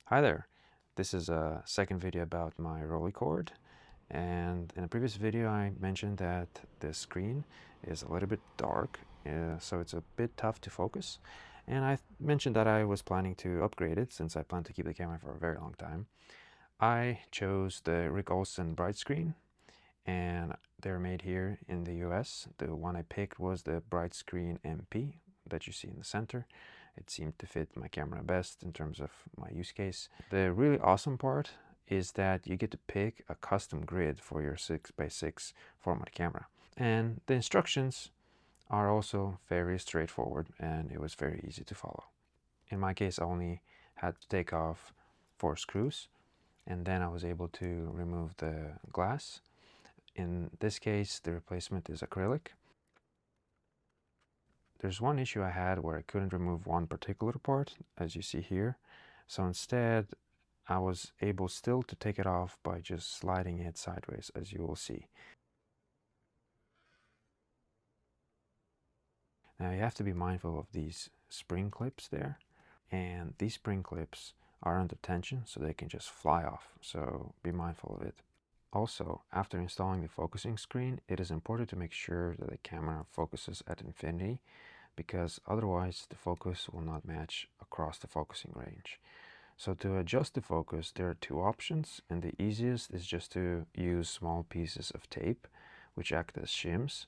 Hi there, this is a second video about my Rolleicord, and in a previous video I mentioned that the screen is a little bit dark, so it's a bit tough to focus, and I mentioned that I was planning to upgrade it since I plan to keep the camera for a very long time. I chose the Rick Olsen bright screen, and they're made here in the US. The one I picked was the bright screen MP that you see in the center. It seemed to fit my camera best in terms of my use case. The really awesome part is that you get to pick a custom grid for your 6x6 format camera. And the instructions are also very straightforward, and it was very easy to follow. In my case, I only had to take off 4 screws, and then I was able to remove the glass. In this case, the replacement is acrylic. There's one issue I had where I couldn't remove one particular part, as you see here. So instead, I was able still to take it off by just sliding it sideways, as you will see. Now you have to be mindful of these spring clips there. And these spring clips are under tension, so they can just fly off. So be mindful of it. Also, after installing the focusing screen, it is important to make sure that the camera focuses at infinity, because otherwise the focus will not match across the focusing range. So to adjust the focus, there are 2 options, and the easiest is just to use small pieces of tape which act as shims.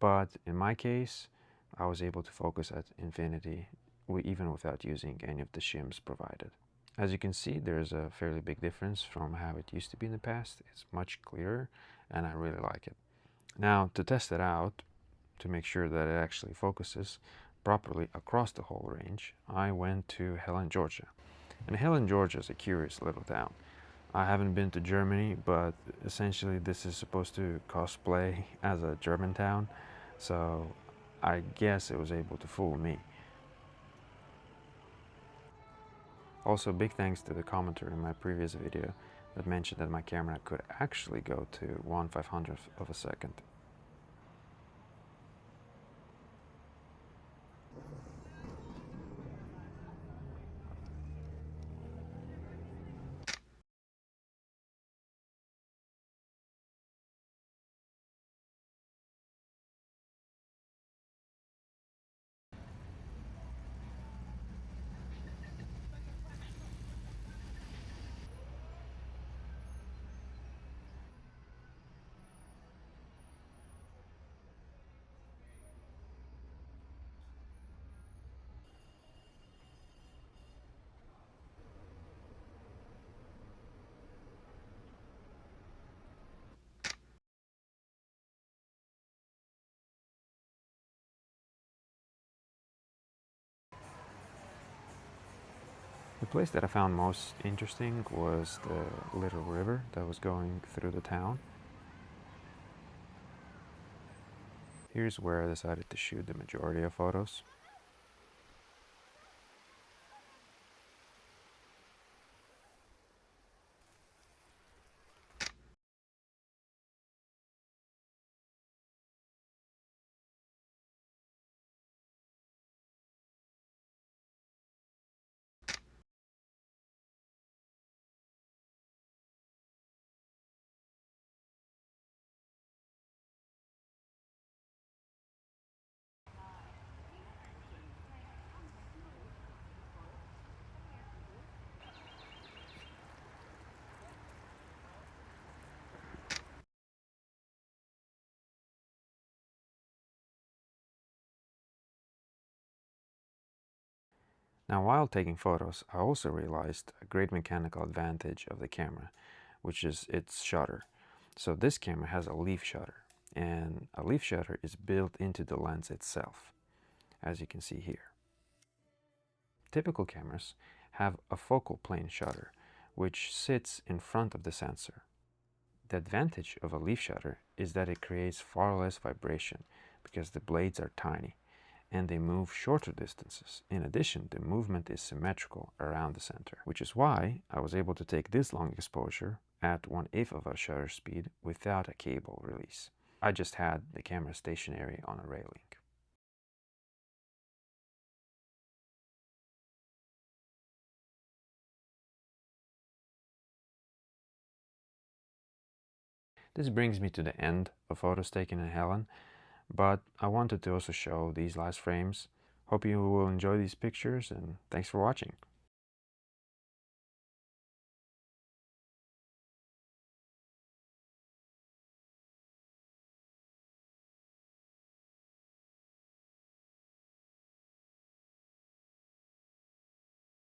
But in my case, I was able to focus at infinity even without using any of the shims provided. As you can see, there's a fairly big difference from how it used to be in the past. It's much clearer, and I really like it. Now, to test it out, to make sure that it actually focuses properly across the whole range, I went to Helen, Georgia. And Helen, Georgia is a curious little town. I haven't been to Germany, but essentially this is supposed to cosplay as a German town, so I guess it was able to fool me. Also, big thanks to the commenter in my previous video that mentioned that my camera could actually go to 1/500th of a second. The place that I found most interesting was the little river that was going through the town. Here's where I decided to shoot the majority of photos. Now, while taking photos, I also realized a great mechanical advantage of the camera, which is its shutter. So this camera has a leaf shutter, and a leaf shutter is built into the lens itself, as you can see here. Typical cameras have a focal plane shutter, which sits in front of the sensor. The advantage of a leaf shutter is that it creates far less vibration because the blades are tiny and they move shorter distances. In addition, the movement is symmetrical around the center, which is why I was able to take this long exposure at 1/8 of a shutter speed without a cable release. I just had the camera stationary on a railing. This brings me to the end of photos taken in Helen, but I wanted to also show these last frames. Hope you will enjoy these pictures, and thanks for watching.